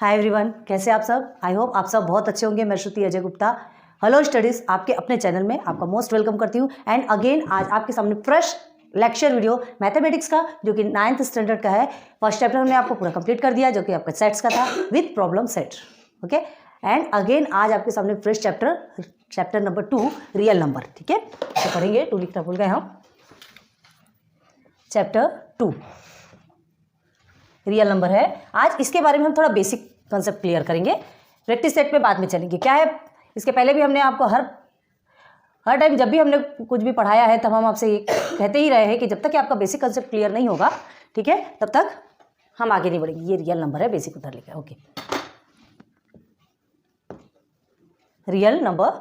Hi everyone, कैसे आप सब। आई होप आप सब बहुत अच्छे होंगे। मैं श्रुति अजय गुप्ता, हेलो स्टडीज़ आपके अपने चैनल में आपका मोस्ट वेलकम करती हूँ। एंड अगेन आज आपके सामने फ्रेश लेक्चर वीडियो मैथमेटिक्स का, जो कि 9th स्टैंडर्ड का है। फर्स्ट चैप्टर हमने आपको पूरा कंप्लीट कर दिया, जो कि आपका सेट्स का था with problem set. Okay, and again आज आपके सामने fresh chapter number 2 real number. ठीक है, तो करेंगे 2 लिखना भूल गए हम। चैप्टर 2 रियल नंबर है। आज इसके बारे में हम थोड़ा बेसिक कंसेप्ट क्लियर करेंगे, प्रैक्टिस सेट पे बाद में चलेंगे। क्या है, इसके पहले भी हमने आपको हर टाइम जब भी हमने कुछ भी पढ़ाया है तब हम आपसे ये कहते ही रहे हैं कि जब तक कि आपका बेसिक कंसेप्ट क्लियर नहीं होगा, ठीक है, तब तक हम आगे नहीं बढ़ेंगे। ये रियल नंबर है, बेसिक उधर लिखा है। ओके, रियल नंबर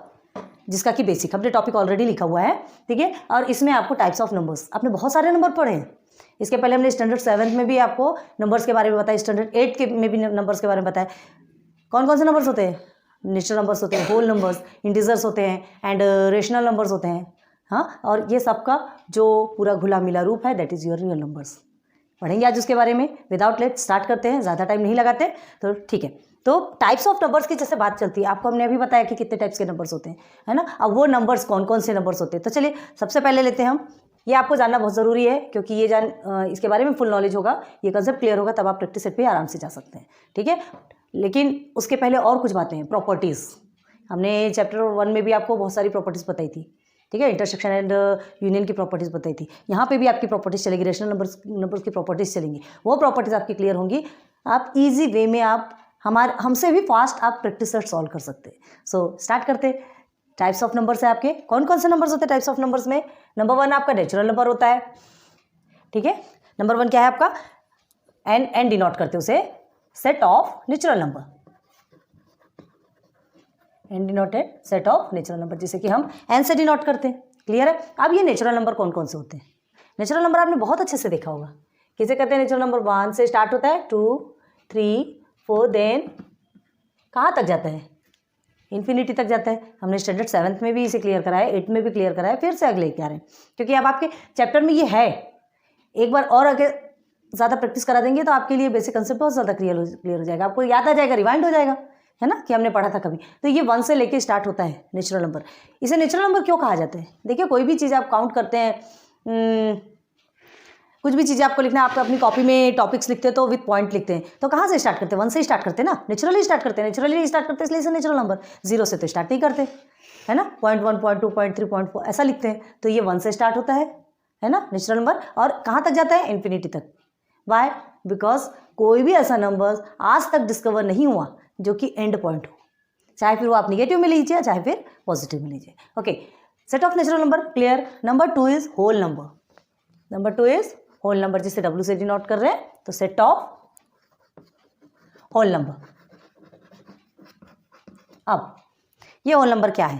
जिसका कि बेसिक हमने टॉपिक ऑलरेडी लिखा हुआ है। ठीक है, और इसमें आपको टाइप्स ऑफ नंबर्स, आपने बहुत सारे नंबर पढ़े हैं। इसके पहले हमने स्टैंडर्ड 7 में भी आपको नंबर्स के बारे में बताया, स्टैंडर्ड 8 के में भी नंबर्स के बारे में बताया। कौन कौन से नंबर्स होते हैं? नेचुरल नंबर्स होते हैं, होल नंबर्स, इंटीजर्स होते हैं एंड रेशनल नंबर्स होते हैं। हाँ, और ये सबका जो पूरा घुला मिला रूप है, that is your real numbers. पढ़ेंगे आज उसके बारे में। विदाउट लेट स्टार्ट करते हैं, ज़्यादा टाइम नहीं लगाते, तो ठीक है। तो टाइप्स ऑफ नंबर्स की जैसे बात चलती है, आपको हमने अभी बताया कि कितने टाइप्स के नंबर्स होते हैं, है ना। अब वो नंबर्स कौन कौन से नंबर्स होते हैं, तो चलिए सबसे पहले लेते हैं हम। ये आपको जानना बहुत ज़रूरी है, क्योंकि ये इसके बारे में फुल नॉलेज होगा, ये कंसेप्ट क्लियर होगा, तब आप प्रैक्टिस सेट पे आराम से जा सकते हैं। ठीक है, लेकिन उसके पहले और कुछ बातें हैं। प्रॉपर्टीज़, हमने चैप्टर 1 में भी आपको बहुत सारी प्रॉपर्टीज़ बताई थी। ठीक है, इंटरसेक्शन एंड यूनियन की प्रॉपर्टीज़ बताई थी। यहाँ पे भी आपकी प्रॉपर्टीज़ चलेगी, रेशनल नंबर्स की प्रॉपर्टीज़ चलेंगी। वो प्रॉपर्टीज़ आपकी क्लियर होंगी, आप इजी वे में आप हमसे भी फास्ट आप प्रैक्टिस सेट सॉल्व कर सकते हैं। सो स्टार्ट करते। टाइप्स ऑफ नंबर्स है आपके, कौन कौन से नंबर्स होते हैं टाइप्स ऑफ नंबर्स में? नंबर 1 आपका नेचुरल नंबर होता है। ठीक है, नंबर 1 क्या है आपका? एन डिनोट करते उसे set of natural number, N denoted set of natural number, जिसे कि हम एन से डिनोट करते हैं। क्लियर है। अब ये नेचुरल नंबर कौन कौन से होते हैं? नेचुरल नंबर आपने बहुत अच्छे से देखा होगा। किसे कहते हैं? नेचुरल नंबर 1 से स्टार्ट होता है, 2, 3, 4, देन कहाँ तक जाता है? इन्फिनिटी तक जाता है। हमने स्टैंडर्ड 7 में भी इसे क्लियर कराया, 8 में भी क्लियर कराया, फिर से अगले क्या रहे हैं, क्योंकि अब आपके चैप्टर में ये है। एक बार और आगे ज़्यादा प्रैक्टिस करा देंगे तो आपके लिए बेसिक कंसेप्ट बहुत ज़्यादा क्लियर हो जाएगा, आपको याद आ जाएगा, रिवाइंड हो जाएगा, है ना, कि हमने पढ़ा था कभी। तो ये 1 से लेके स्टार्ट होता है नेचुरल नंबर। इसे नेचुरल नंबर क्यों कहा जाता है? देखिए, कोई भी चीज़ आप काउंट करते हैं, कुछ भी चीज़ें आपको लिखना है, आप अपनी कॉपी में टॉपिक्स लिखते हैं तो विद पॉइंट लिखते हैं, तो कहाँ से स्टार्ट करते हैं? 1 से स्टार्ट करते हैं ना, नेचुरली स्टार्ट करते हैं, इसलिए इसे नेचुरल नंबर। 0 से तो स्टार्ट नहीं करते, है ना। 0.1, 0.2, 0.3, 0.4 ऐसा लिखते हैं, तो ये 1 से स्टार्ट होता है ना नेचुरल नंबर। और कहाँ तक जाता है? इन्फिनिटी तक। वाई? बिकॉज कोई भी ऐसा नंबर आज तक डिस्कवर नहीं हुआ जो कि एंड पॉइंट हो, चाहे फिर वो आप निगेटिव में लीजिए चाहे फिर पॉजिटिव में लीजिए। Okay, set of natural number clear. Number 2 is whole number. Number 2 is whole number, जिसे W से डिनोट कर रहे हैं, तो सेट ऑफ होल नंबर। अब ये होल नंबर क्या है?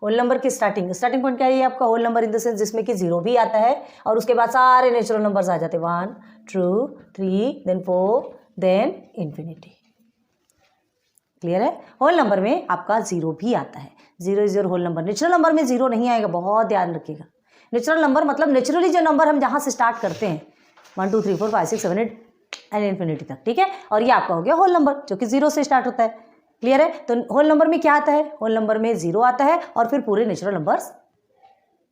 होल नंबर की स्टार्टिंग पॉइंट क्या है? ये आपका whole number in the sense जिसमें कि 0 भी आता है और उसके बाद सारे नेचुरल नंबर्स आ जाते हैं, 1, 2, 3, देन 4, देन इन्फिनिटी। क्लियर है। होल नंबर में आपका 0 भी आता है, 0 is your whole number. Natural number में 0 नहीं आएगा, बहुत ध्यान रखिएगा। नेचुरल नंबर मतलब नेचुरली जो नंबर हम जहाँ से स्टार्ट करते हैं, 1, 2, 3, 4, 5, 6, 7, 8 एंड इन्फिनिटी तक। ठीक है, और ये आपका हो गया होल नंबर, जो कि 0 से स्टार्ट होता है। क्लियर है। तो होल नंबर में क्या आता है? होल नंबर में 0 आता है और फिर पूरे नेचुरल नंबर्स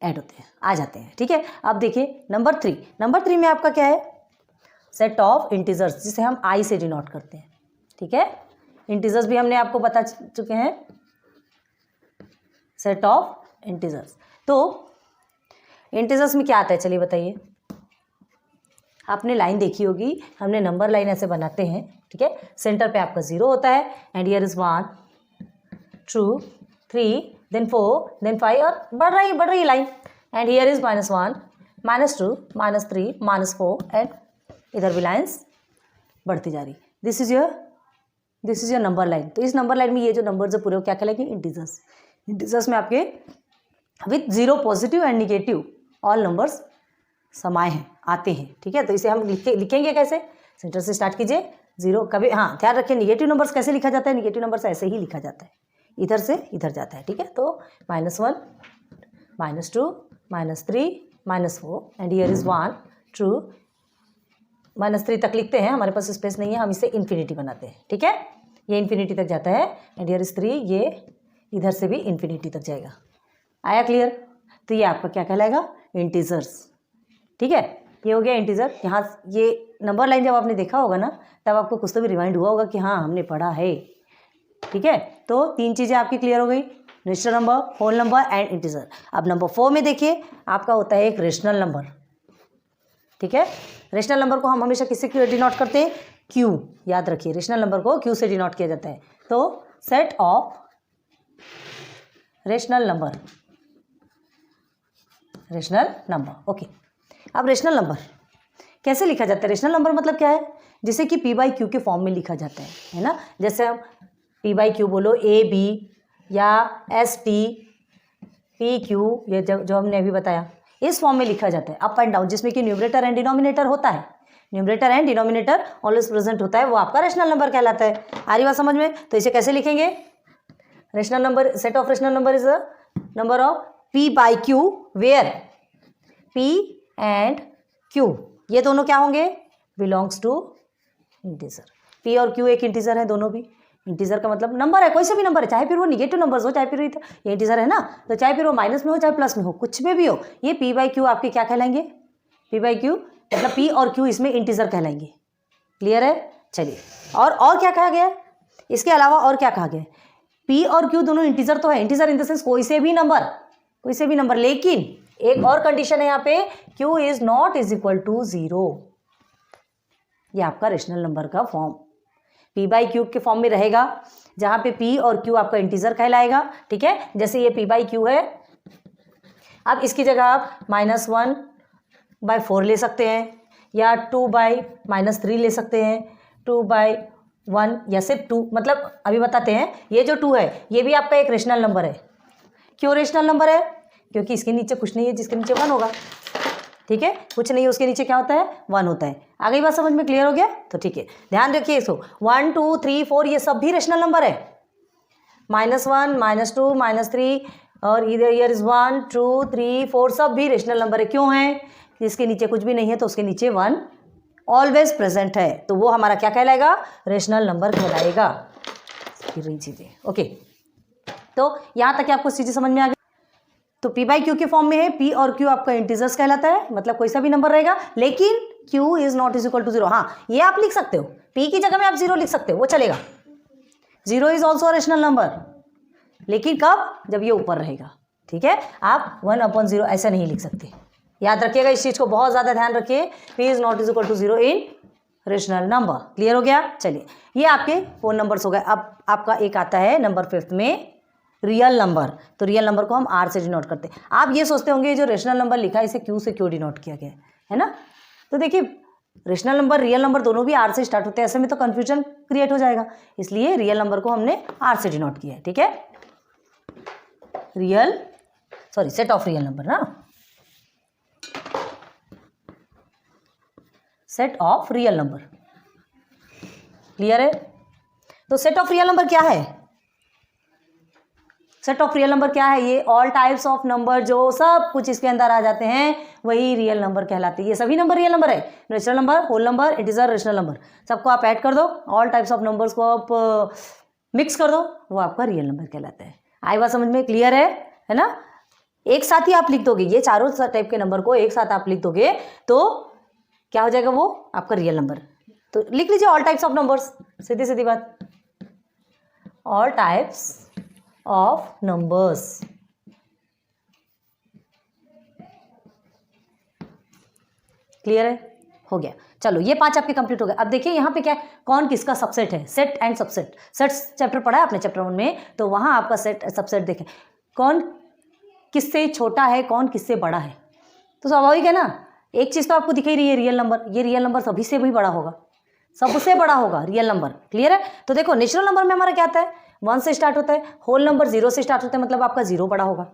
ऐड होते हैं, आ जाते हैं। ठीक है, अब देखिए नंबर 3। नंबर 3 में आपका क्या है? सेट ऑफ इंटीजर्स, जिसे हम आई से डिनोट करते हैं। ठीक है, इंटीजर्स भी हमने आपको बता चुके हैं, सेट ऑफ इंटीजर्स। तो इंटीजर्स में क्या आता है, चलिए बताइए। आपने लाइन देखी होगी, हमने नंबर लाइन ऐसे बनाते हैं। ठीक है, सेंटर पे आपका 0 होता है and here is 1, 2, 3, then 4, then 5 और बढ़ रही line. And here is -1, -2, -3, -4 and इधर भी लाइन्स बढ़ती जा रही। This is your number line. तो इस नंबर लाइन में ये जो नंबर्स है पूरे वो क्या कहलाएंगे? इंटीजर्स। इंटीजर्स में आपके with 0 positive and negative all numbers समाये हैं, आते हैं। ठीक है, तो इसे हम लिखेंगे कैसे? सेंटर से स्टार्ट कीजिए, 0 कभी, हाँ ध्यान रखिए, निगेटिव नंबर्स कैसे लिखा जाता है? निगेटिव नंबर्स ऐसे ही लिखा जाता है, इधर से इधर जाता है। ठीक है, तो -1, -2, -3, -4 एंड हियर इज 1, 2, -3 तक लिखते हैं, हमारे पास स्पेस नहीं है, हम इसे इन्फिनिटी बनाते हैं, ठीक है। ये इन्फिनिटी तक जाता है एंड हियर इज 3, ये इधर से भी इन्फिनिटी तक जाएगा। आया क्लियर? तो ये आपका क्या कहलाएगा? इंटीजर्स, ठीक है। ये हो गया इंटीजर। यहाँ ये नंबर लाइन जब आपने देखा होगा ना, तब आपको कुछ तो भी रिमाइंड हुआ होगा कि हाँ हमने पढ़ा है, ठीक है। तो 3 चीज़ें आपकी क्लियर हो गई, natural number, whole number and integer. अब नंबर 4 में देखिए, आपका होता है एक रेशनल नंबर, ठीक है। रेशनल नंबर को हम हमेशा किससे डिनोट करते हैं? क्यू। याद रखिए, रेशनल नंबर को क्यू से डिनोट किया जाता है। तो set of rational number, rational number, okay. अब रेशनल नंबर कैसे लिखा जाता है? रेशनल नंबर मतलब क्या है? जिसे कि पी बाई क्यू के फॉर्म में लिखा जाता है ना। जैसे हम पी बाई क्यू बोलो, ए बी या एस टी पी क्यू, ये जो हमने अभी बताया, इस फॉर्म में लिखा जाता है, अप एंड डाउन, जिसमें कि न्यूमरेटर एंड डिनोमिनेटर होता है। Numerator and denominator always present होता है, वो आपका रेशनल नंबर कहलाता है। आ रही बात समझ में? तो इसे कैसे लिखेंगे? Rational number, set of rational number is a number of P by Q where P and Q, ये दोनों क्या होंगे? Belongs to integer. पी और क्यू एक इंटीजर है, दोनों भी। इंटीजर का मतलब नंबर है, कोई सा भी नंबर है, चाहे फिर वो निगेटिव नंबर्स हो, चाहे फिर ये इंटीजर है ना, तो चाहे फिर वो माइनस में हो चाहे प्लस में हो, कुछ में भी हो, ये पी बाई क्यू आपके क्या कहलाएंगे? पी बाई क्यू मतलब पी और क्यू इसमें इंटीजर कहलाएंगे। क्लियर है? चलिए, और क्या कहा गया? इसके अलावा और क्या कहा गया? पी और क्यू दोनों इंटीजर तो है, इंटीजर इन द सेंस कोई से भी नंबर, लेकिन एक और कंडीशन है यहाँ पे, Q is not is equal to 0। ये आपका रेशनल नंबर का फॉर्म पी बाई क्यू के फॉर्म में रहेगा, जहाँ पे पी और क्यू आपका इंटीजर कहलाएगा, ठीक है। जैसे ये पी बाई क्यू है, अब इसकी जगह आप -1/4 ले सकते हैं, या 2/-3 ले सकते हैं, 2/1 या सिर्फ 2, मतलब अभी बताते हैं। ये जो 2 है, ये भी आपका एक रेशनल नंबर है। क्यों रेशनल नंबर है? क्योंकि इसके नीचे कुछ नहीं है, जिसके नीचे 1 होगा, ठीक है। कुछ नहीं है, उसके नीचे क्या होता है? 1 होता है। आ गई बात समझ में? क्लियर हो गया? तो ठीक है, ध्यान रखिए इसको। 1 2 3 4 ये सब भी रेशनल नंबर है। -1 -2 -3 और इधर ईयर इज 1 2 3 4 सब भी रेशनल नंबर है। क्यों है? जिसके नीचे कुछ भी नहीं है तो उसके नीचे 1 ऑलवेज प्रेजेंट है, तो वो हमारा क्या कहलाएगा? रेशनल नंबर कहलाएगा। फिर रही चीज़ें, ओके। तो यहाँ तक आपको चीज़ें समझ में आ गई। तो पी बाई क्यू के फॉर्म में है, पी और क्यू आपका इंटीजर्स कहलाता है, मतलब कोई सा भी नंबर रहेगा, लेकिन Q is not is equal to 0। हाँ, ये आप लिख सकते हो, पी की जगह में आप 0 लिख सकते हो, वो चलेगा। 0 इज ऑल्सो रेशनल नंबर, लेकिन कब? जब ये ऊपर रहेगा, ठीक है। आप 1/0 ऐसा नहीं लिख सकते, याद रखिएगा इस चीज़ को, बहुत ज़्यादा ध्यान रखिए। P is not is equal to 0 in rational number. Clear हो गया? चलिए, ये आपके 4 नंबर्स हो गए। अब आपका एक आता है नंबर 5 में, रियल नंबर। तो रियल नंबर को हम आर से डिनोट करते हैं। आप ये सोचते होंगे जो रेशनल नंबर लिखा है इसे क्यू से क्यों डिनोट किया गया है ना। तो देखिए, रेशनल नंबर रियल नंबर दोनों भी आर से स्टार्ट होते हैं, ऐसे में तो कन्फ्यूजन क्रिएट हो जाएगा, इसलिए रियल नंबर को हमने आर से डिनोट किया है, ठीक है। सेट ऑफ रियल नंबर ना, set of real number. Clear है? तो सेट ऑफ रियल नंबर क्या है? सेट ऑफ रियल नंबर क्या है? ये ऑल टाइप्स ऑफ नंबर जो सब कुछ इसके अंदर आ जाते हैं वही रियल नंबर कहलाते हैं। ये सभी नंबर रियल नंबर है, natural number, whole number, integer, rational number, सबको आप ऐड कर दो, ऑल टाइप्स ऑफ नंबर्स को आप मिक्स कर दो, वो आपका रियल नंबर कहलाता है। आई बात समझ में? क्लियर है ना। एक साथ ही आप लिख दोगे, ये चारों टाइप के नंबर को एक साथ आप लिख दोगे तो क्या हो जाएगा? वो आपका रियल नंबर। तो लिख लीजिए ऑल टाइप्स ऑफ नंबर्स, सीधी सीधी बात, all types of numbers. Clear है? हो गया। चलो, ये 5 आपके कंप्लीट हो गए। अब देखिए यहाँ पे क्या है, कौन किसका सबसेट है, set and subset. Set chapter पढ़ा है आपने चैप्टर 1 में, तो वहाँ आपका सेट सबसेट देखें, कौन किससे छोटा है, कौन किससे बड़ा है। तो स्वाभाविक है ना, एक चीज़ तो आपको दिख ही रही है, रियल नंबर। ये रियल नंबर सभी से भी बड़ा होगा, सबसे बड़ा होगा रियल नंबर। क्लियर है? तो देखो, नेचुरल नंबर में हमारा क्या आता है, 1 से स्टार्ट होता है, होल नंबर 0 से स्टार्ट होता है, मतलब आपका 0 बड़ा होगा,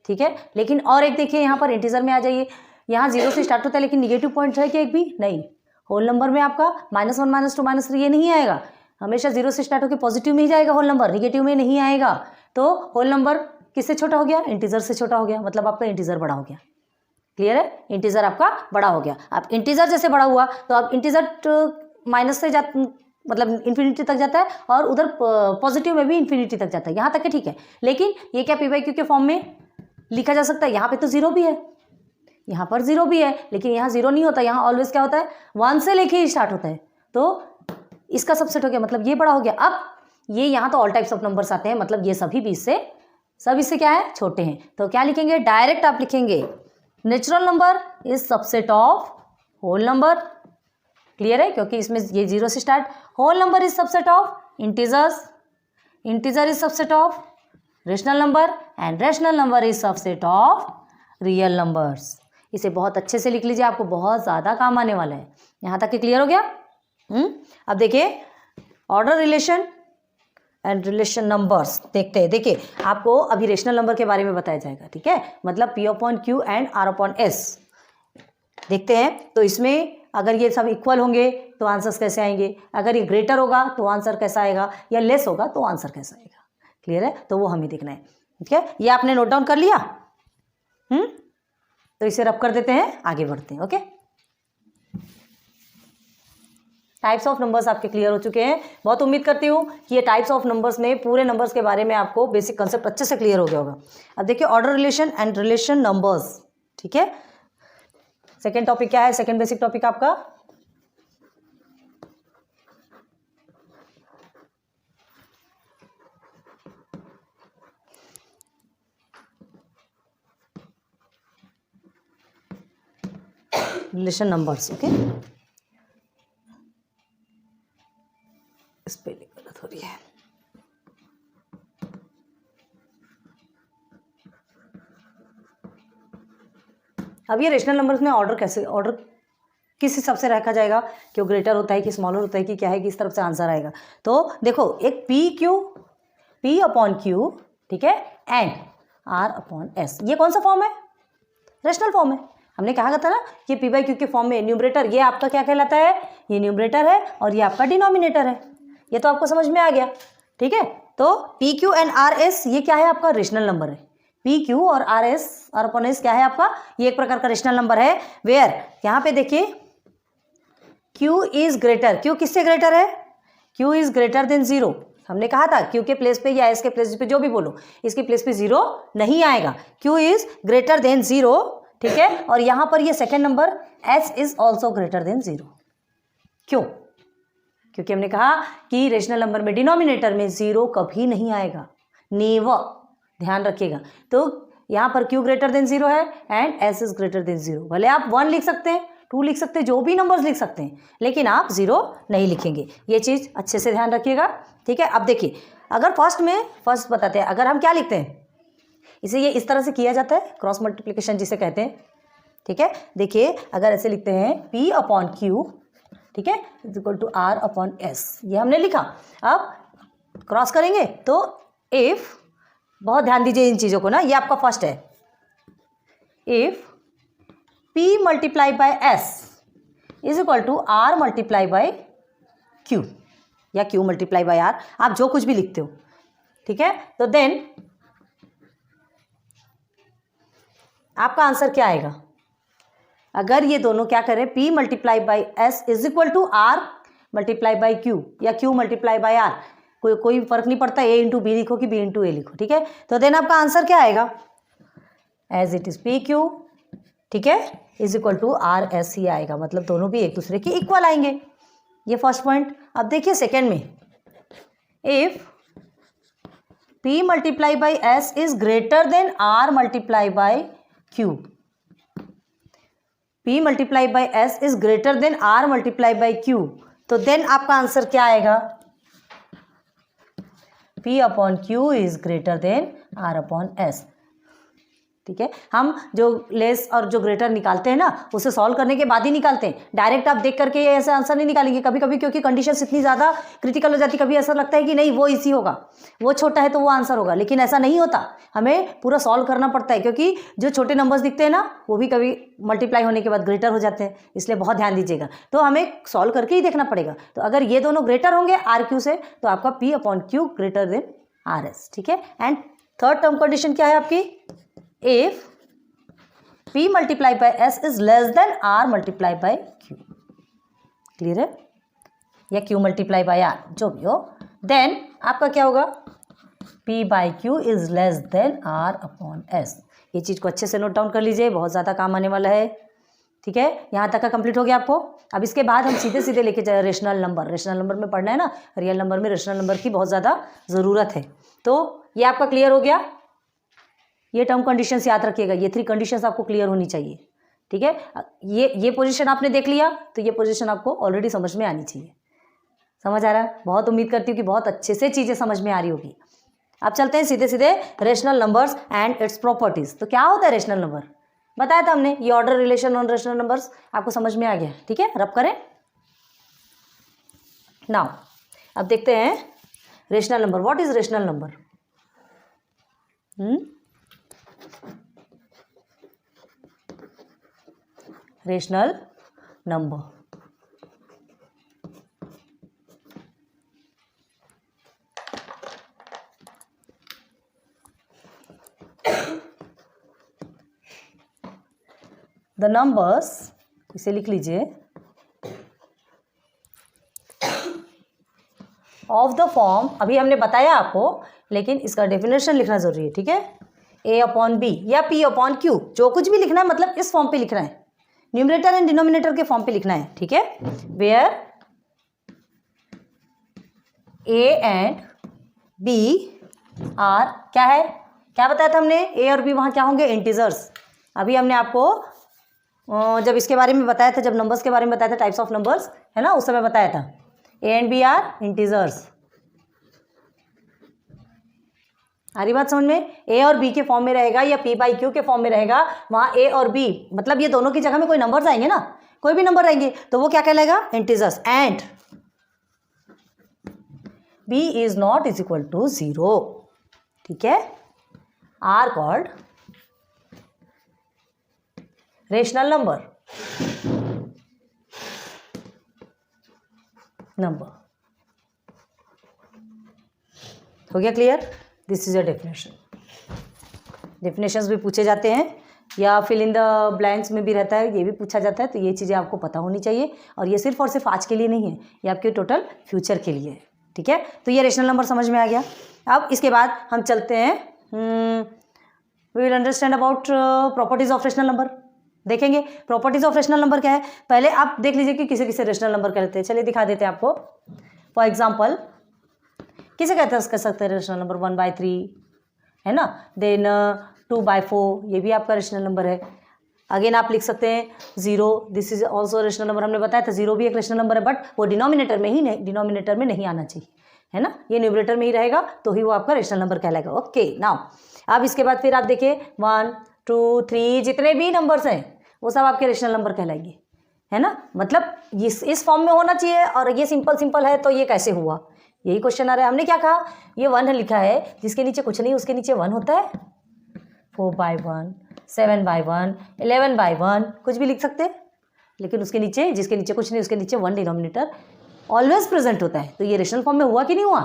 ठीक है। लेकिन और एक देखिए यहाँ पर इंटीजर में आ जाइए, यहाँ 0 से स्टार्ट होता है लेकिन निगेटिव पॉइंट है क्या? एक भी नहीं। होल नंबर में आपका -1 -2 -3 ये नहीं आएगा, हमेशा 0 से स्टार्ट होकर पॉजिटिव में ही जाएगा होल नंबर, निगेटिव में नहीं आएगा। तो होल नंबर किससे छोटा हो गया? इंटीजर से छोटा हो गया, मतलब आपका इंटीजर बड़ा हो गया। क्लियर है, इंटीजर आपका बड़ा हो गया। अब इंटीजर जैसे बड़ा हुआ तो अब इंटीजर माइनस से मतलब इन्फिनिटी तक जाता है और उधर पॉजिटिव में भी इन्फिनिटी तक जाता है, यहाँ तक के ठीक है। लेकिन ये क्या पी बाई क्यू के फॉर्म में लिखा जा सकता है? यहाँ पे तो जीरो भी है, यहाँ पर जीरो भी है, लेकिन यहाँ जीरो नहीं होता, यहाँ ऑलवेज क्या होता है, 1 से लेके ही स्टार्ट होता है। तो इसका सबसेट हो गया, मतलब ये बड़ा हो गया। अब ये यहाँ तो ऑल टाइप्स ऑफ नंबर्स आते हैं, मतलब ये सभी भी इससे क्या है, छोटे हैं। तो क्या लिखेंगे, डायरेक्ट आप लिखेंगे natural number is subset of whole number. Clear है, क्योंकि इसमें ये 0 से start. Whole number is subset of integers, integer is subset of rational number and rational number is subset of real numbers. इसे बहुत अच्छे से लिख लीजिए, आपको बहुत ज़्यादा काम आने वाला है। यहाँ तक कि क्लियर हो गया? अब देखिए order relation and relation numbers देखते हैं। देखिए आपको अभी रेशनल नंबर के बारे में बताया जाएगा, ठीक है, मतलब P upon Q and R upon S देखते हैं। तो इसमें अगर ये सब इक्वल होंगे तो आंसर्स कैसे आएंगे, अगर ये ग्रेटर होगा तो आंसर कैसा आएगा, या लेस होगा तो आंसर कैसा आएगा। क्लियर है, तो वो हमें देखना है। ठीक है, ये आपने नोट डाउन कर लिया? तो इसे रब कर देते हैं, आगे बढ़ते हैं। ओके, टाइप्स ऑफ नंबर्स आपके क्लियर हो चुके हैं। बहुत उम्मीद करती हूँ कि ये टाइप्स ऑफ नंबर्स में पूरे नंबर्स के बारे में आपको बेसिक कंसेप्ट अच्छे से क्लियर हो गया होगा। अब देखिए order relation and relation numbers. ठीक है, सेकेंड टॉपिक क्या है, सेकेंड बेसिक टॉपिक आपका रिलेशन नंबर्स। ओके, स्पेलिंग गलत हो रही है। अब ये रेशनल नंबर्स में ऑर्डर किस हिसाब से रखा जाएगा, कि वो ग्रेटर होता है कि स्मॉलर होता है कि क्या है, किस तरफ से आंसर आएगा। तो देखो एक P अपॉन Q, ठीक है, एंड R अपॉन S, ये कौन सा फॉर्म है, रेशनल फॉर्म है। हमने कहा था ना कि P बाई Q के फॉर्म में न्यूमरेटर, ये आपका क्या कहलाता है, ये न्यूमरेटर है और ये आपका डिनोमिनेटर है। ये तो आपको समझ में आ गया। ठीक है, तो PQ एंड RS ये क्या है, आपका रेशनल नंबर है। PQ और RS R अपॉन S क्या है आपका, ये एक प्रकार का रेशनल नंबर है। वेयर यहाँ पे देखिए Q इज ग्रेटर, Q किससे ग्रेटर है, Q इज ग्रेटर देन 0। हमने कहा था Q के प्लेस पे या S के प्लेस पे जो भी बोलो, इसके प्लेस पे 0 नहीं आएगा। Q इज ग्रेटर देन 0, ठीक है। और यहाँ पर ये second number S is also greater than 0। क्यों? क्योंकि हमने कहा कि रेशनल नंबर में डिनोमिनेटर में 0 कभी नहीं आएगा, नेवर, ध्यान रखिएगा। तो यहाँ पर Q ग्रेटर देन 0 है and S is greater than 0। भले आप 1 लिख सकते हैं, 2 लिख सकते हैं, जो भी नंबर्स लिख सकते हैं, लेकिन आप 0 नहीं लिखेंगे। ये चीज़ अच्छे से ध्यान रखिएगा। ठीक है, अब देखिए अगर फर्स्ट बताते हैं, अगर हम क्या लिखते हैं, इसे ये इस तरह से किया जाता है, क्रॉस मल्टीप्लिकेशन जिसे कहते हैं। ठीक है, देखिए अगर ऐसे लिखते हैं P अपॉन Q, ठीक है, is equal to R upon S, ये हमने लिखा। अब क्रॉस करेंगे तो इफ, बहुत ध्यान दीजिए इन चीज़ों को ना, ये आपका फर्स्ट है। If P multiply by S is equal to R multiply by Q, या Q मल्टीप्लाई बाय R, आप जो कुछ भी लिखते हो, ठीक है, तो देन आपका आंसर क्या आएगा। अगर ये दोनों क्या करें, P multiply by S is equal to R multiply by Q या Q मल्टीप्लाई बाई R, कोई फर्क नहीं पड़ता, A इंटू बी लिखो कि B इंटू ए लिखो। ठीक है, तो देन आपका आंसर क्या आएगा, एज इट इज PQ, ठीक है, इज इक्वल टू RS ही आएगा, मतलब दोनों भी एक दूसरे के इक्वल आएंगे। ये फर्स्ट पॉइंट। अब देखिए सेकेंड में, if P multiply by S is greater than R multiply by Q, P multiply by S is greater than R multiply by Q, तो देन आपका आंसर क्या आएगा, P upon Q is greater than R upon S। ठीक है, हम जो less और जो ग्रेटर निकालते हैं ना, उसे सॉल्व करने के बाद ही निकालते हैं। डायरेक्ट आप देख करके ऐसे आंसर नहीं निकालेंगे कभी कभी, क्योंकि कंडीशंस इतनी ज़्यादा क्रिटिकल हो जाती है, कभी ऐसा लगता है कि नहीं वो इजी होगा, वो छोटा है तो वो आंसर होगा, लेकिन ऐसा नहीं होता। हमें पूरा सॉल्व करना पड़ता है, क्योंकि जो छोटे नंबर्स दिखते हैं ना, वो भी कभी मल्टीप्लाई होने के बाद ग्रेटर हो जाते हैं, इसलिए बहुत ध्यान दीजिएगा। तो हमें सॉल्व करके ही देखना पड़ेगा। तो अगर ये दोनों ग्रेटर होंगे RQ से, तो आपका P upon Q greater than RS। ठीक है, एंड थर्ड टर्म कंडीशन क्या है आपकी, if P multiply by S is less than R multiply by Q। Clear है? या Q मल्टीप्लाई बाय R, जो भी हो, देन आपका क्या होगा, P by Q is less than R upon S। ये चीज़ को अच्छे से नोट डाउन कर लीजिए, बहुत ज़्यादा काम आने वाला है। ठीक है, यहाँ तक का कंप्लीट हो गया आपको। अब इसके बाद हम सीधे सीधे लेके जाए रेशनल नंबर। रेशनल नंबर में पढ़ना है ना, रियल नंबर में रेशनल नंबर की बहुत ज़्यादा ज़रूरत है। तो ये आपका क्लियर हो गया। ये टर्म कंडीशंस याद रखिएगा, ये 3 कंडीशंस आपको क्लियर होनी चाहिए। ठीक है, ये पोजीशन आपने देख लिया तो ये पोजीशन आपको ऑलरेडी समझ में आनी चाहिए। समझ आ रहा है? बहुत उम्मीद करती हूँ कि बहुत अच्छे से चीज़ें समझ में आ रही होगी। अब चलते हैं सीधे सीधे rational numbers and its properties. तो क्या होता है रेशनल नंबर, बताया था हमने। ये order relation on rational numbers आपको समझ में आ गया। ठीक है, रब करें नाउ। अब देखते हैं rational number. What is rational number? Rational number, the numbers, इसे लिख लीजिए, ऑफ द फॉर्म, अभी हमने बताया आपको, लेकिन इसका डेफिनेशन लिखना जरूरी है। ठीक है, A अपॉन बी या P अपॉन Q, जो कुछ भी लिखना है मतलब इस फॉर्म पे लिखना है, न्यूमरेटर एंड डिनोमिनेटर के फॉर्म पे लिखना है। ठीक है, where A and B are, क्या है, क्या बताया था हमने, A और B वहाँ क्या होंगे, इंटीजर्स। अभी हमने आपको जब इसके बारे में बताया था, जब नंबर्स के बारे में बताया था, टाइप्स ऑफ नंबर्स, है ना, उस समय बताया था A and B are integers. आ रही बात समझ में? A और B के फॉर्म में रहेगा या P बाई Q के फॉर्म में रहेगा, वहाँ A और B मतलब ये दोनों की जगह में कोई नंबर्स आएंगे ना, कोई भी नंबर आएंगे तो वो क्या कहलाएगा, integers. And B is not is equal to 0। ठीक है, आर कॉल्ड रेशनल नंबर। हो गया clear? This is a definition. Definitions भी पूछे जाते हैं या फिल इन द ब्लैंक्स में भी रहता है, ये भी पूछा जाता है। तो ये चीज़ें आपको पता होनी चाहिए, और ये सिर्फ और सिर्फ आज के लिए नहीं है, ये आपके टोटल फ्यूचर के लिए है। ठीक है, तो ये रेशनल नंबर समझ में आ गया। अब इसके बाद हम चलते हैं, we will understand about properties of rational number. देखेंगे प्रॉपर्टीज ऑफ रेशनल नंबर क्या है। पहले आप देख लीजिए कि किसे किसे रेशनल नंबर कहते हैं। चलिए दिखा देते हैं आपको। फॉर एग्जाम्पल किसे कहते हैं, कह सकते हैं रेशनल नंबर 1/3, है ना, देन 2/4, ये भी आपका रेशनल नंबर है। अगेन आप लिख सकते हैं 0, this is also rational number. हमने बताया था 0 भी एक रेशनल नंबर है, बट वो डिनोमिनेटर में ही नहीं आना चाहिए, है ना, ये न्यूमरेटर में ही रहेगा तो ही वो आपका रेशनल नंबर कहलाएगा। ओके नाउ, अब इसके बाद फिर आप देखिए 1, 2, 3 जितने भी नंबर्स हैं वो सब आपके रेशनल नंबर कहलाएंगे, है ना। मतलब इस फॉर्म में होना चाहिए, और ये सिंपल है तो ये कैसे हुआ, यही क्वेश्चन आ रहा है। हमने क्या कहा, ये 1 लिखा है, जिसके नीचे कुछ नहीं उसके नीचे 1 होता है। 4/1, 7/1, 11/1 कुछ भी लिख सकते हैं, लेकिन उसके नीचे, जिसके नीचे कुछ नहीं उसके नीचे 1 डिनोमिनेटर ऑलवेज प्रेजेंट होता है। तो ये रेशनल फॉर्म में हुआ कि नहीं हुआ,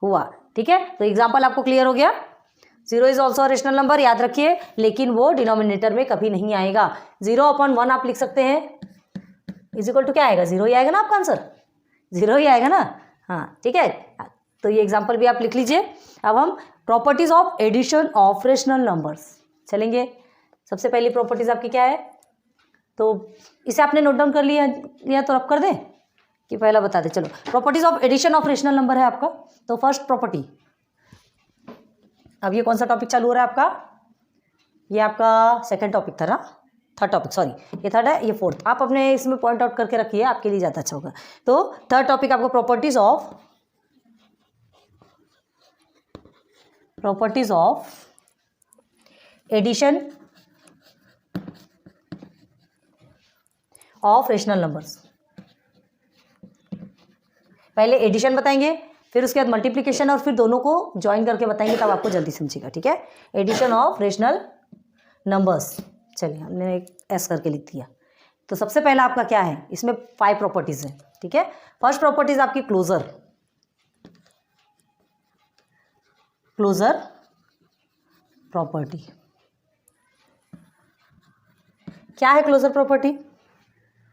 हुआ। ठीक है, तो एग्जाम्पल आपको क्लियर हो गया। 0 इज ऑल्सो रेशनल नंबर, याद रखिए, लेकिन वो डिनोमिनेटर में कभी नहीं आएगा। 0/1 आप लिख सकते हैं, इज इक्वल टू क्या आएगा, 0 ही आएगा ना, आपका आंसर 0 ही आएगा ना। हाँ ठीक है, तो ये एग्जाम्पल भी आप लिख लीजिए। अब हम properties of addition of rational numbers चलेंगे। सबसे पहली प्रॉपर्टीज आपकी क्या है, तो इसे आपने नोट डाउन कर लिया तो अब कर दें कि पहला बता दें। चलो, properties of addition of rational number है आपका। तो फर्स्ट प्रॉपर्टी, अब ये कौन सा टॉपिक चालू हो रहा है आपका, ये आपका सेकंड टॉपिक था ना, थर्ड टॉपिक, सॉरी ये थर्ड है, ये फोर्थ। आप अपने इसमें पॉइंट आउट करके रखिए, आपके लिए ज़्यादा अच्छा होगा। तो थर्ड टॉपिक आपको properties of addition of rational numbers. पहले एडिशन बताएंगे, फिर उसके बाद मल्टीप्लिकेशन, और फिर दोनों को ज्वाइन करके बताएंगे, तब आपको जल्दी समझेगा। ठीक है, एडिशन ऑफ रेशनल नंबर्स। चलिए, हमने एक एस करके लिख दिया। तो सबसे पहला आपका क्या है, इसमें 5 प्रॉपर्टीज हैं। ठीक है, फर्स्ट प्रॉपर्टीज आपकी क्लोजर प्रॉपर्टी। क्या है क्लोजर प्रॉपर्टी?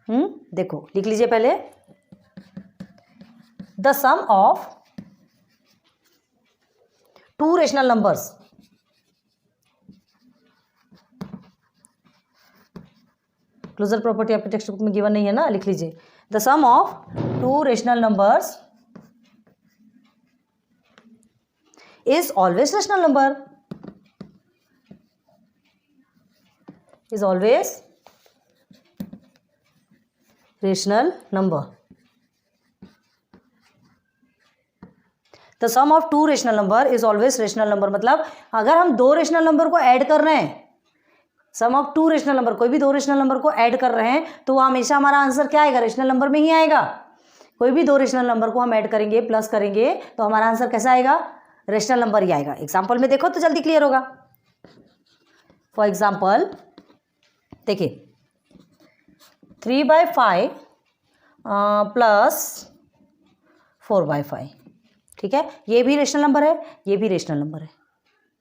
देखो लिख लीजिए पहले, the sum of two rational numbers closure property आपके टेक्स्ट बुक में गिवन नहीं है ना, लिख लीजिए, the sum of two rational numbers is always rational number, is always rational number. The sum of two rational number is always rational number, मतलब अगर हम दो रेशनल नंबर को ऐड कर रहे हैं, सम ऑफ टू रेशनल नंबर, कोई भी दो रेशनल नंबर को ऐड कर रहे हैं, तो हमेशा हमारा आंसर क्या आएगा? रेशनल नंबर में ही आएगा। कोई भी दो रेशनल नंबर को हम ऐड करेंगे, प्लस करेंगे, तो हमारा आंसर कैसा आएगा? रेशनल नंबर ही आएगा। एग्जाम्पल में देखो तो जल्दी क्लियर होगा। फॉर एग्जाम्पल देखिए, 3/5 प्लस 4/5, ठीक है, ये भी रेशनल नंबर है, ये भी रेशनल नंबर है।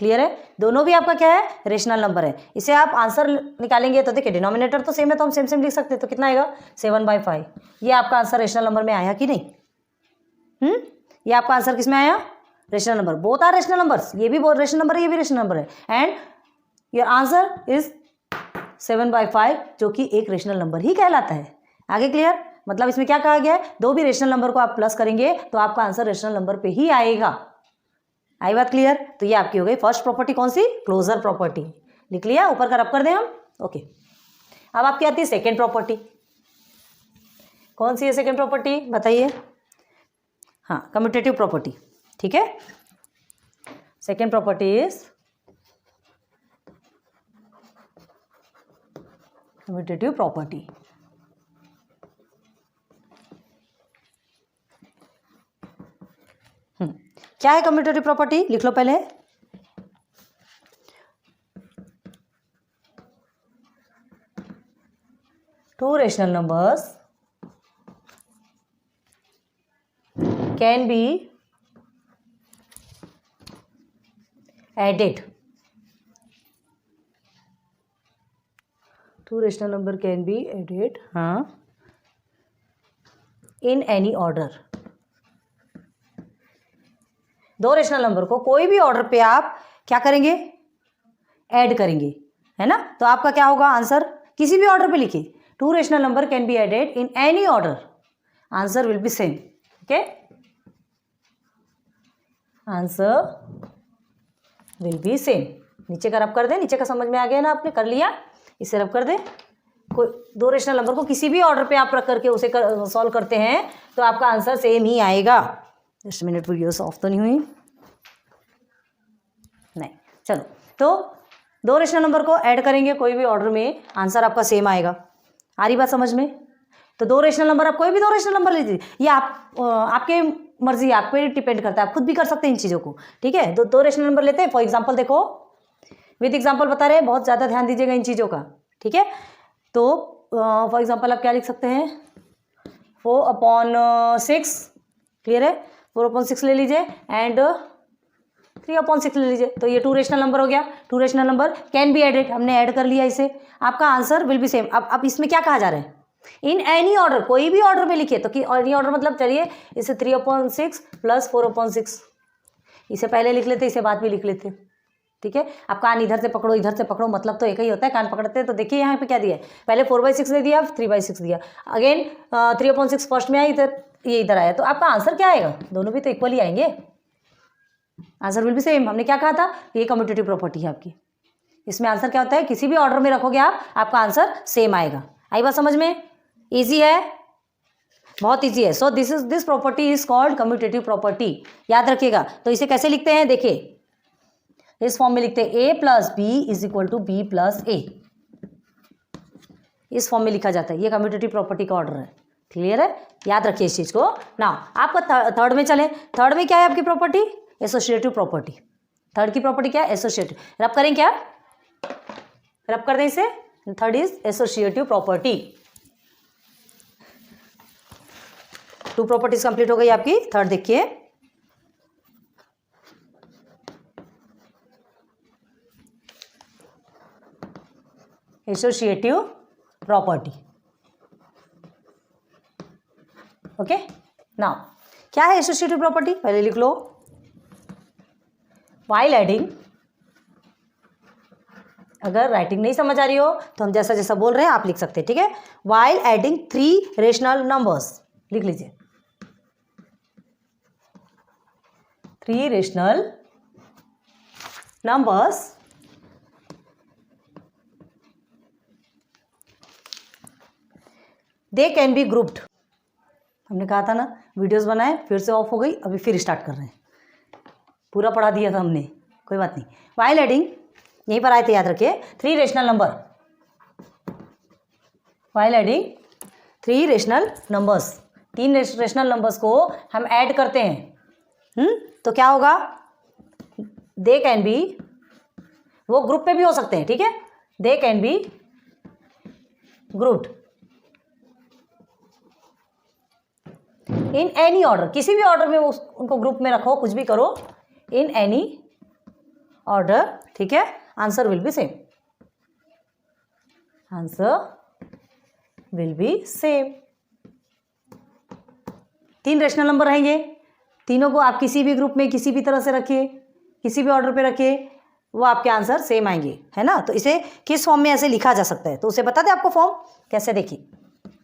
क्लियर है? दोनों भी आपका क्या है? रेशनल नंबर है। इसे आप आंसर निकालेंगे तो देखिए डिनोमिनेटर तो सेम है, तो हम सेम सेम लिख सकते हैं, तो कितना आएगा? 7/5। ये आपका आंसर रेशनल नंबर में आया कि नहीं? ये आपका आंसर किस में आया? Rational number. Both are rational numbers, ये भी रेशनल नंबर है, ये भी रेशनल नंबर है, एंड योर आंसर इज 7/5, जो कि एक रेशनल नंबर ही कहलाता है। आगे क्लियर? मतलब इसमें क्या कहा गया है? दो भी रेशनल नंबर को आप प्लस करेंगे तो आपका आंसर रेशनल नंबर पे ही आएगा। आई बात क्लियर? तो ये आपकी हो गई फर्स्ट प्रॉपर्टी, कौन सी? Closure property. लिख लिया? ऊपर का रब कर दें हम? ओके। अब आपकी आती है सेकेंड प्रॉपर्टी। कौन सी है सेकेंड प्रॉपर्टी? बताइए। हाँ, कम्यूटेटिव प्रॉपर्टी, ठीक है। Second property is commutative property. क्या है कम्यूटेटिव प्रॉपर्टी? लिख लो पहले। Two rational numbers can be added, two rational number can be added, हाँ, इन एनी ऑर्डर। दो रेशनल नंबर को कोई भी ऑर्डर पे आप क्या करेंगे? ऐड करेंगे, है ना। तो आपका क्या होगा आंसर? किसी भी ऑर्डर पे लिखिए, two rational number can be added in any order, answer will be same. Okay, answer will be same. नीचे का रब कर दे, नीचे का समझ में आ गया ना, आपने कर लिया, इसे रब कर दे। कोई दो रेशनल नंबर को किसी भी ऑर्डर पे आप रख करके उसे सॉल्व करते हैं तो आपका आंसर सेम ही आएगा। जस्ट मिनट, वीडियो ऑफ तो नहीं हुई? नहीं, चलो। तो दो रेशनल नंबर को ऐड करेंगे कोई भी ऑर्डर में, आंसर आपका सेम आएगा। आ रही बात समझ में? तो दो रेशनल नंबर, आप कोई भी दो रेशनल नंबर लीजिए, ये आपके मर्जी, आप पे डिपेंड करता है, आप खुद भी कर सकते हैं इन चीज़ों को, ठीक है। दो रेशनल नंबर लेते हैं। फॉर एग्जाम्पल देखो, विद एग्जाम्पल बता रहे हैं, बहुत ज़्यादा ध्यान दीजिएगा इन चीज़ों का, ठीक है। तो फॉर एग्जाम्पल आप क्या लिख सकते हैं? 4/6, क्लियर है? 4/6 ले लीजिए एंड 3/6 ले लीजिए। तो ये टू रेशनल नंबर हो गया। Two rational number can be added, हमने ऐड कर लिया इसे, आपका आंसर विल बी सेम। अब इसमें क्या कहा जा रहा है? इन एनी ऑर्डर, कोई भी ऑर्डर में लिखिए। तो कि एनी ऑर्डर मतलब चलिए इसे 3/6 प्लस 4/6, इसे पहले लिख लेते, इसे बाद में लिख लेते, ठीक है। आप कान इधर से पकड़ो, इधर से पकड़ो, मतलब तो एक ही होता है, कान पकड़ते हैं। तो देखिए यहाँ पे क्या दिया है, पहले 4/6 दे दिया, 3/6 दिया, अगेन 3/6 फर्स्ट में आई, इधर ये इधर आया, तो आपका आंसर क्या आएगा? दोनों भी तो इक्वली आएंगे, आंसर विल भी सेम। हमने क्या कहा था? ये कम्यूटेटिव प्रॉपर्टी है आपकी। इसमें आंसर क्या होता है? किसी भी ऑर्डर में रखोगे आप, आपका आंसर सेम आएगा। आई बात समझ में? ईजी है, बहुत ईजी है। So this property is called commutative property, याद रखिएगा। तो इसे कैसे लिखते हैं? देखिए इस फॉर्म में लिखते हैं, a plus B is equal to B plus A, इस फॉर्म में लिखा जाता है। ये कम्यूटेटिव प्रॉपर्टी का ऑर्डर है, क्लियर है? याद रखिए इस चीज को। नाउ आपका थर्ड में चले। थर्ड में क्या है आपकी प्रॉपर्टी? Associative property. थर्ड की प्रॉपर्टी क्या है? एसोसिएटिव। रब करें क्या? रब कर दें इसे। Third is associative property. Two properties complete हो गई आपकी। थर्ड देखिए, एसोसिएटिव प्रॉपर्टी। ओके, नाउ क्या है एसोसिएटिव प्रॉपर्टी, पहले लिख लो। व्हाइल एडिंग, अगर राइटिंग नहीं समझ आ रही हो तो हम जैसा जैसा बोल रहे हैं आप लिख सकते हैं, ठीक है। व्हाइल एडिंग 3 रेशनल नंबर्स, लिख लीजिए 3 rational numbers they can be grouped. हमने कहा था ना वीडियोस बनाए, फिर से ऑफ हो गई, अभी फिर स्टार्ट कर रहे हैं। पूरा पढ़ा दिया था हमने, कोई बात नहीं। व्हाइल एडिंग, यहीं पर आए थे, याद रखिए 3 rational number. While adding 3 rational numbers, 3 rational numbers को हम ऐड करते हैं, तो क्या होगा, दे कैन बी, वो ग्रुप पे भी हो सकते हैं, ठीक है, they can be grouped in any order, किसी भी ऑर्डर में उनको ग्रुप में रखो, कुछ भी करो, इन एनी ऑर्डर, ठीक है, answer will be same, answer will be same. 3 rational number रहेंगे, तीनों को आप किसी भी ग्रुप में किसी भी तरह से रखिए, किसी भी ऑर्डर पे रखिए, वो आपके आंसर सेम आएंगे, है ना। तो इसे किस फॉर्म में ऐसे लिखा जा सकता है, तो उसे बता दें आपको फॉर्म कैसे, देखिए,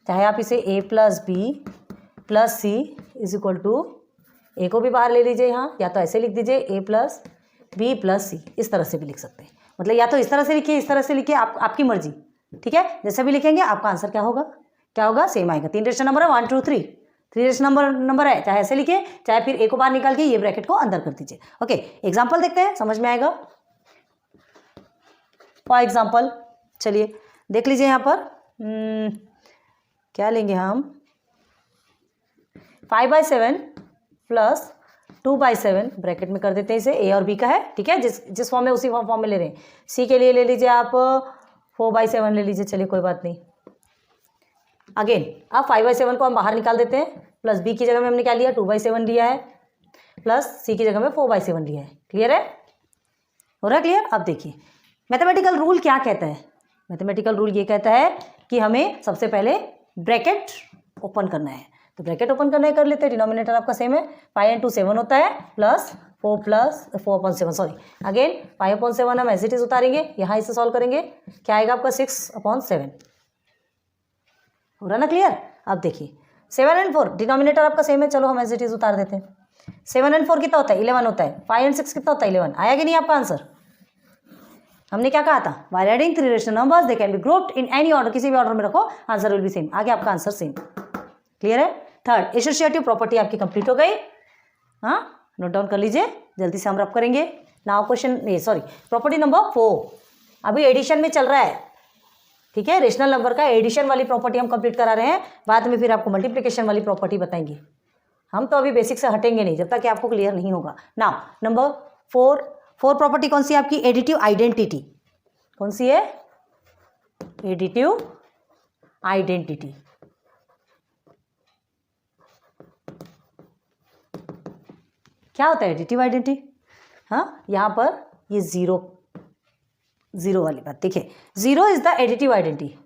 चाहे आप इसे a + b + c = ए को भी बाहर ले लीजिए यहाँ, या तो ऐसे लिख दीजिए a + b + c, इस तरह से भी लिख सकते हैं, मतलब या तो इस तरह से लिखिए, इस तरह से लिखिए, आपकी मर्जी, ठीक है, जैसे भी लिखेंगे आपका आंसर क्या होगा, सेम आएगा। 3 रेशनल नंबर है, 1 2 3, 3 रेशनल नंबर है, चाहे ऐसे लिखिए, चाहे फिर ए को बाहर निकाल के ये ब्रैकेट को अंदर कर दीजिए। ओके, एग्जाम्पल देखते हैं, समझ में आएगा। फॉर एग्जाम्पल, चलिए देख लीजिए यहाँ पर, क्या लेंगे हम, 5/7 + 2/7 ब्रैकेट में कर देते हैं इसे, ए और बी का है, ठीक है, जिस फॉर्म में उसी फॉर्म में ले रहे हैं। सी के लिए ले लीजिए आप 4/7 ले लीजिए, चलिए कोई बात नहीं। अगेन अब 5/7 को हम बाहर निकाल देते हैं, प्लस बी की जगह में हमने क्या लिया, 2/7 लिया है, प्लस सी की जगह में 4/7 लिया है। क्लियर है, हो रहा है क्लियर। अब देखिए मैथमेटिकल रूल क्या कहता है, मैथमेटिकल रूल ये कहता है कि हमें सबसे पहले ब्रैकेट ओपन करना है, तो ब्रैकेट ओपन करना है, कर लेते हैं। डिनोमिनेटर आपका सेम है, 5 × 7 होता है, प्लस 4/7 सॉरी, अगेन 5/7 हम एज इट इज उतारेंगे, यहाँ इसे सॉल्व करेंगे, क्या आएगा आपका 6/7। हो रहा ना क्लियर। अब देखिए 7 और 4 डिनोमिनेटर आपका सेम है, चलो हम एज इट इज उतार देते हैं। 7 और 4 कितना होता है, 11 होता है। 5 और 6 कितना होता है, 11। आया कि नहीं आपका आंसर। हमने क्या कहा था, while adding 3 rational numbers they can be grouped in any order, किसी भी ऑर्डर में रखो आंसर विल बी सेम। आगे आपका आंसर सेम। क्लियर है। थर्ड एसोसिएटिव प्रॉपर्टी आपकी कंप्लीट हो गई, हाँ नोट डाउन कर लीजिए, जल्दी से हम रब करेंगे। Now question sorry property number 4 अभी एडिशन में चल रहा है, ठीक है, रेशनल नंबर का एडिशन वाली प्रॉपर्टी हम कंप्लीट करा रहे हैं, बाद में फिर आपको मल्टीप्लिकेशन वाली प्रॉपर्टी बताएंगे। हम तो अभी बेसिक से हटेंगे नहीं जब तक कि आपको क्लियर नहीं होगा। नाउ नंबर 4 प्रॉपर्टी कौन सी है आपकी, एडिटिव आइडेंटिटी। कौन सी है, एडिटिव आइडेंटिटी। क्या होता है एडिटिव आइडेंटिटी, हाँ यहाँ पर ये जीरो वाली बात देखिए, zero is the additive identity,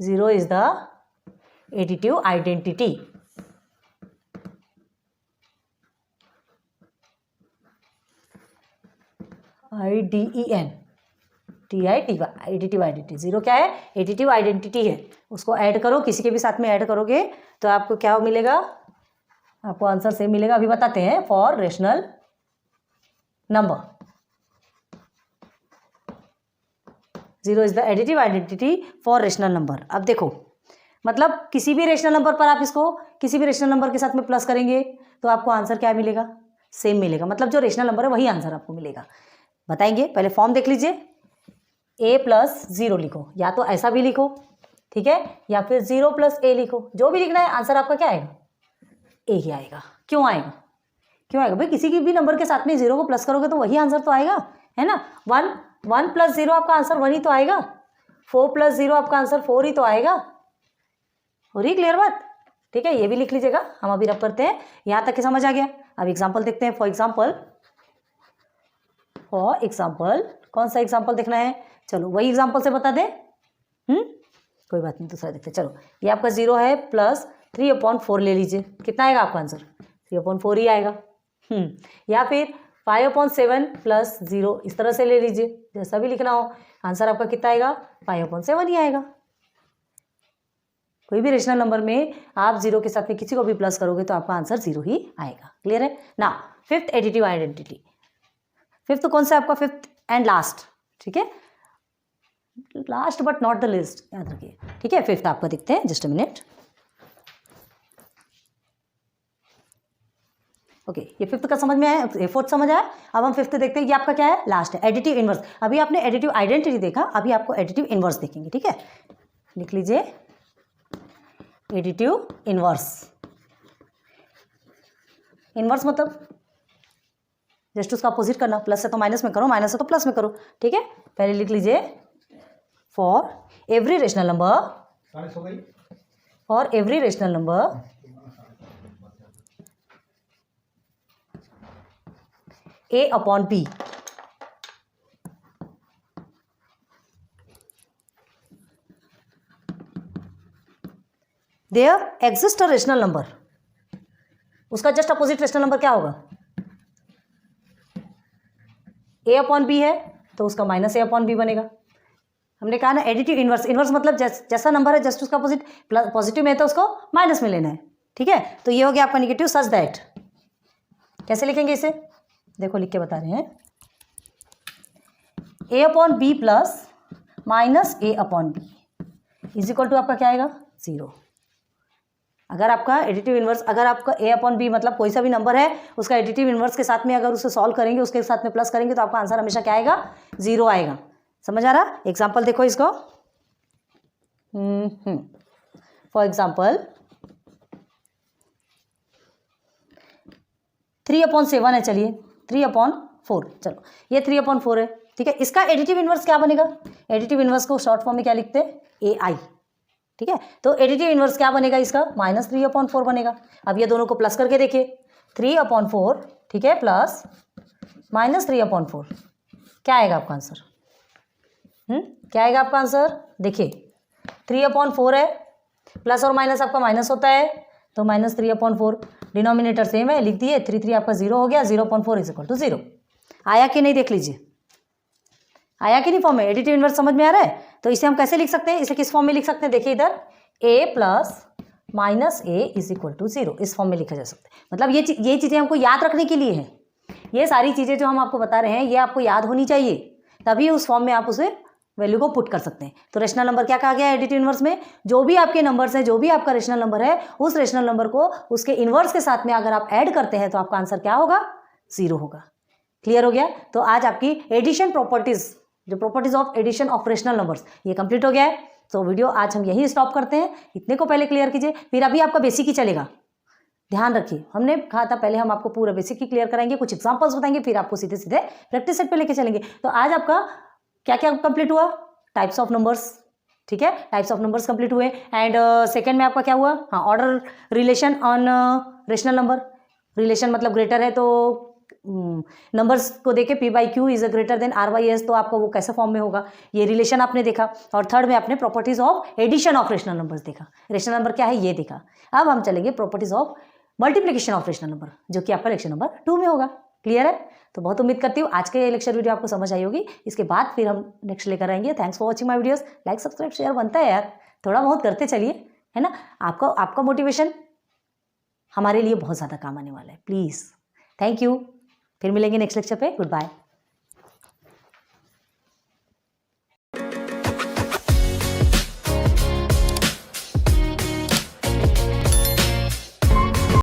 zero is the additive identity. IDEN TITY additive identity. Zero क्या है, एडिटिव आइडेंटिटी है, उसको ऐड करो, किसी के भी साथ में ऐड करोगे तो आपको क्या मिलेगा, आपको आंसर सेम मिलेगा। अभी बताते हैं। For rational number, zero is the additive identity for rational number. अब देखो मतलब किसी भी रेशनल नंबर पर आप इसको किसी भी रेशनल नंबर के साथ में प्लस करेंगे तो आपको आंसर क्या मिलेगा, सेम मिलेगा, मतलब जो रेशनल नंबर है वही आंसर आपको मिलेगा। बताएंगे, पहले फॉर्म देख लीजिए। a + 0 लिखो, या तो ऐसा भी लिखो, ठीक है, या फिर 0 + a लिखो, जो भी लिखना है, आंसर आपका क्या आएगा, a ही आएगा। क्यों आएगा, क्यों आएगा भाई, किसी की भी नंबर के साथ में 0 को प्लस करोगे तो वही आंसर तो आएगा, है ना। 1 + 0 आपका आंसर 1 ही तो आएगा, 4 + 0 आपका आंसर 4 ही तो आएगा। हो रही क्लियर बात, ठीक है, ये भी लिख लीजिएगा। हम अभी रब करते हैं, यहाँ तक के समझ आ गया। अब एग्जाम्पल देखते हैं। फॉर एग्जाम्पल कौन सा एग्जाम्पल देखना है, चलो वही एग्जाम्पल से बता दें। कोई बात नहीं, दूसरा देखते हैं। चलो ये आपका 0 है प्लस 3/4 ले लीजिए, कितना आएगा आपका आंसर? 3/4 ही आएगा। या फिर 5/7 प्लस 0 इस तरह से ले लीजिए, जैसा भी लिखना हो। आंसर आपका कितना आएगा? 5/7 ही आएगा। कोई भी रेशनल नंबर में आप 0 के साथ में किसी को भी प्लस करोगे तो आपका आंसर 0 ही आएगा। क्लियर है ना? फिफ्थ एडिटिव आइडेंटिटी, फिफ्थ कौन सा आपका? फिफ्थ एंड लास्ट, ठीक है, last but not the list, याद रखिए, ठीक है। फिफ्थ आपका दिखते हैं, जस्ट अ मिनट। ओके, ये फिफ्थ का समझ में आया, ये फोर्थ समझ आया। अब हम फिफ्थ देखते हैं, ये आपका क्या है? लास्ट है, एडिटिव इनवर्स। अभी आपने एडिटिव आइडेंटिटी देखा, अभी आपको एडिटिव इनवर्स देखेंगे, ठीक है। लिख लीजिए एडिटिव इनवर्स। इनवर्स मतलब जस्ट उसका अपोजिट करना, प्लस है तो माइनस में करो, माइनस है तो प्लस में करो, ठीक है। पहले लिख लीजिए for every rational number, for every rational number A upon B there exists a rational number, उसका जस्ट अपोजिट रेशनल नंबर क्या होगा? A अपॉन बी है तो उसका माइनस A अपॉन बी बनेगा। हमने कहा ना एडिटिव इनवर्स, इनवर्स मतलब जैसा नंबर है जस्ट उसका अपोजिट, पॉजिटिव में है तो उसको माइनस में लेना है, ठीक है। तो ये हो गया आपका निगेटिव, सच दैट, कैसे लिखेंगे इसे? देखो लिख के बता रहे हैं, A upon B plus minus A upon B is equal to आपका क्या आएगा? 0। अगर आपका एडिटिव इनवर्स, अगर आपका A अपॉन बी मतलब कोई सा भी नंबर है उसका एडिटिव इनवर्स के साथ में अगर उसे सॉल्व करेंगे, उसके साथ में प्लस करेंगे तो आपका आंसर हमेशा क्या आएगा? 0 आएगा। समझ आ रहा? एग्जाम्पल देखो इसको। फॉर एग्जाम्पल 3/7 है, चलिए 3/4, चलो ये 3/4 है, ठीक है। इसका एडिटिव इनवर्स क्या बनेगा? एडिटिव इनवर्स को शॉर्ट फॉर्म में क्या लिखते हैं? AI, ठीक है। तो एडिटिव इनवर्स क्या बनेगा इसका? माइनस 3/4 बनेगा। अब ये दोनों को प्लस करके देखिए, 3/4, ठीक है, प्लस माइनस 3/4, क्या आएगा आपका आंसर? क्या आएगा आपका आंसर? देखिए 3/4 है, प्लस और माइनस आपका माइनस होता है तो माइनस 3/4, डिनोमिनेटर सेम है, लिख दिए, 3 आपका 0 हो गया, 0/4 इज इक्वल टू 0। आया कि नहीं? देख लीजिए, आया कि नहीं फॉर्म में? एडिटिव इनवर्स समझ में आ रहा है? तो इसे हम कैसे लिख सकते हैं? इसे किस फॉर्म में लिख सकते हैं? देखिए इधर A plus minus A is equal to 0, इस फॉर्म में लिखा जा सकता है। मतलब ये चीज़ें हमको याद रखने के लिए हैं। ये सारी चीज़ें जो हम आपको बता रहे हैं ये आपको याद होनी चाहिए, तभी उस फॉर्म में आप उसे वैल्यू को पुट कर सकते हैं। तो रेशनल नंबर क्या कहा गया है एडिटिव इनवर्स में? जो भी आपके नंबर्स हैं, जो भी आपका रेशनल नंबर है, उस रेशनल नंबर को उसके इनवर्स के साथ में अगर आप ऐड करते हैं तो आपका आंसर क्या होगा? 0 होगा। क्लियर हो गया? तो आज आपकी एडिशन प्रॉपर्टीज, जो properties of addition of rational numbers, ये कंप्लीट हो गया है। तो वीडियो आज हम यही स्टॉप करते हैं, इतने को पहले क्लियर कीजिए, फिर अभी आपका बेसिक ही चलेगा। ध्यान रखिए, हमने कहा था पहले हम आपको पूरा बेसिक ही क्लियर कराएंगे, कुछ एग्जांपल्स बताएंगे, फिर आपको सीधे सीधे प्रैक्टिस सेट पे लेके चलेंगे। तो आज आपका क्या क्या कंप्लीट हुआ? टाइप्स ऑफ नंबर्स, ठीक है, टाइप्स ऑफ नंबर्स कंप्लीट हुए। एंड सेकंड में आपका क्या हुआ? हाँ, order relation on rational number. Relation मतलब ग्रेटर है तो नंबर्स को देखे P/Q is greater than R/S, तो आपको वो कैसे फॉर्म में होगा, ये रिलेशन आपने देखा। और थर्ड में आपने properties of addition of rational numbers देखा। रेशनल नंबर क्या है ये देखा। अब हम चलेंगे properties of multiplication of rational number, जो कि आपका लेक्चर नंबर 2 में होगा। क्लियर है? तो बहुत उम्मीद करती हूँ आज के लेक्चर वीडियो आपको समझ आई होगी। इसके बाद फिर हम नेक्स्ट लेकर आएंगे। Thanks for watching my videos. Like subscribe share बनता है यार, थोड़ा बहुत करते चलिए, है ना। आपका मोटिवेशन हमारे लिए बहुत ज़्यादा काम आने वाला है। Please, thank you. फिर मिलेंगे नेक्स्ट लेक्चर पे। Good bye.